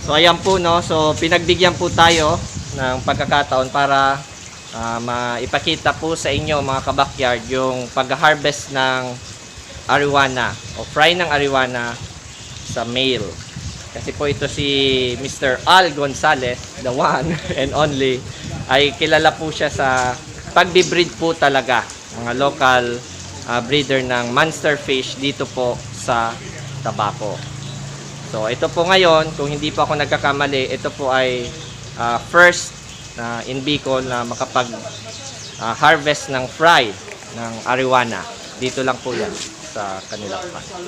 So ayan po, no. So pinagbigyan po tayo ng pagkakataon para maipakita po sa inyo mga kabakyard yung pag-harvest ng ariwana o fry ng ariwana sa male. Kasi po ito si Mr. Al Gonzalez, the one and only, ay kilala po siya sa pagbibreed po talaga. Mga local breeder ng monster fish dito po sa Tabaco. So ito po ngayon, kung hindi po ako nagkakamali, ito po ay first in Bicol na makapag harvest ng fry ng ariwana. Dito lang po yan sa kanilang farm.